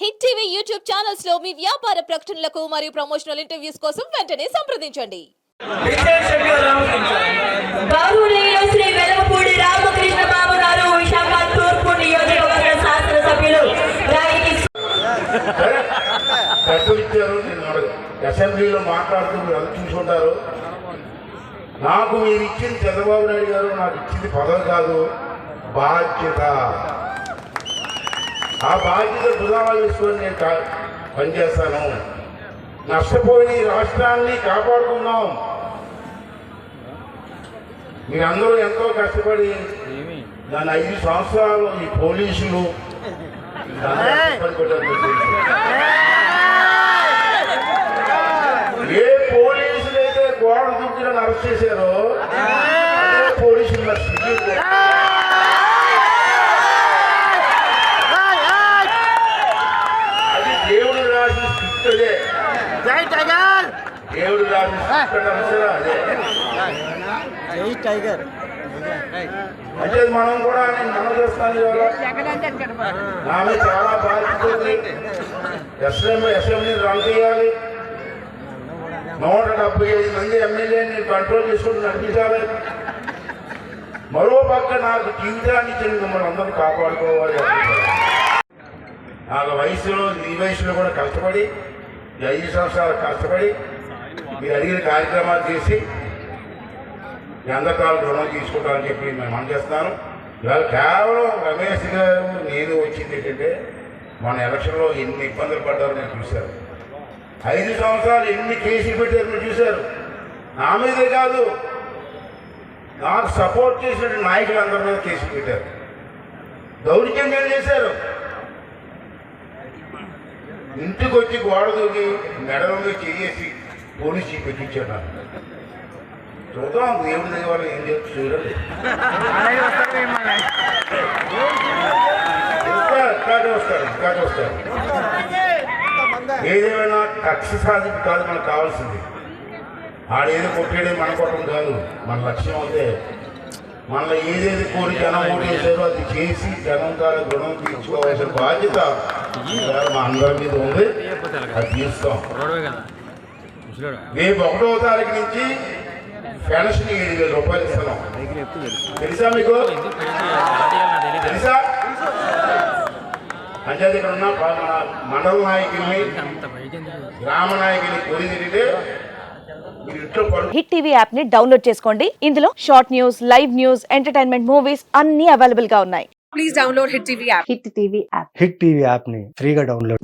Hit TV YouTube channels లో మీ వ్యాపార ప్రకటనలకు మరియు ప్రమోషనల్ ఇంటర్వ్యూస్ కోసం వెంటనే సంప్రదించండి. గౌరవనీయులు శ్రీ వెలమపూడి రామకృష్ణ బాబు గారు విశాఖ తూర్పు నియోజకవర్గ శాసనసభ్యులు అసెంబ్లీలో మాట్లాడుతూ మీరు చూసుకుంటారు. నాకు మీరు ఇచ్చింది చంద్రబాబు నాయుడు గారు నాకు ఇచ్చింది పదవి కాదు, బాధ్యత. ఆ బాధ్యత భుజాలు వేసుకొని నేను పనిచేస్తాను. నష్టపోయిన ఈ రాష్ట్రాన్ని కాపాడుకుందాం. మీరందరూ ఎంతో కష్టపడి దాని 5 సంవత్సరాలు ఈ పోలీసులు ఏ పోలీసులు అయితే గోడ దుఃఖులను అరెస్ట్ చేశారో అదే పోలీసులు అది దేవుడు రాసిన స్క్రిప్ట్. అదే దేవుడు రాసిన స్క్రిప్ట్ అదే. అంటే మనం కూడా నేను మనం చేస్తాను. ఆమె చాలా బాధ్యత ఉంది. అసెంబ్లీ రన్ చేయాలి. 175 మంది ఎమ్మెల్యేని కంట్రోల్ చేసుకుంటూ నడిపించాలి. మరో పక్క నాకు జీవితాన్ని ఇచ్చిన మిమ్మల్ని అందరూ కాపాడుకోవాలి. నాకు వయసులో ఈ వయసులో కూడా కష్టపడి 5 సంవత్సరాలు కష్టపడి మీరు అడిగిన కార్యక్రమాలు చేసి మీ అందరికాలు రుణం తీసుకుంటామని చెప్పి మేము అందజేస్తున్నాను. ఇవాళ కేవలం రమేష్ గారు నేను వచ్చింది ఏంటంటే మన ఎలక్షన్లో ఎన్ని ఇబ్బందులు పడ్డారో నేను చూశాను. 5 సంవత్సరాలు ఎన్ని కేసులు పెట్టారు మీరు చూశారు. నా మీదే కాదు, నాకు సపోర్ట్ చేసిన నాయకులందరి మీద కేసులు పెట్టారు. దౌర్జన్యం చేశారు. ఇంటికి వచ్చి గోడ దూకి మెడలో చేసి పోలీసు పెట్టించాడు. చూద్దాం దేవుడి దగ్గర వాళ్ళు ఏం చేస్తూ చూడండి. ఇంకా చూస్తారు. ఏదేమైనా కక్ష సాధింపు కాదు మనకు కావాల్సింది. ఆడేది కొట్టేది మన కొట్టడం కాదు. మన లక్ష్యం అయితే మనలో ఏదేది కోరి జనం ఓటు చేశారో అది చేసి జనం కాదు రుణం తీర్చుకోవాల్సిన బాధ్యత మా అందరి మీద ఉంది. అది తీస్తాం. రేపు 1వ తారీఖు నుంచి పెన్షన్ 7,000 రూపాయలు ఇస్తున్నాం. తెలుసా మీకు? తెలుసా? పంచాయతీ ఇక్కడ ఉన్న మండల నాయకుల్ని గ్రామ నాయకుల్ని కోరి తిరిగితే హిట్ టీవీ యాప్ ని డౌన్లోడ్ చేసుకోండి. ఇందులో short news, live news, entertainment movies అన్ని అవైలబుల్ గా ఉన్నాయి. Please download Hit TV app. Hit TV app. Hit TV app ని ఫ్రీగా డౌన్లోడ్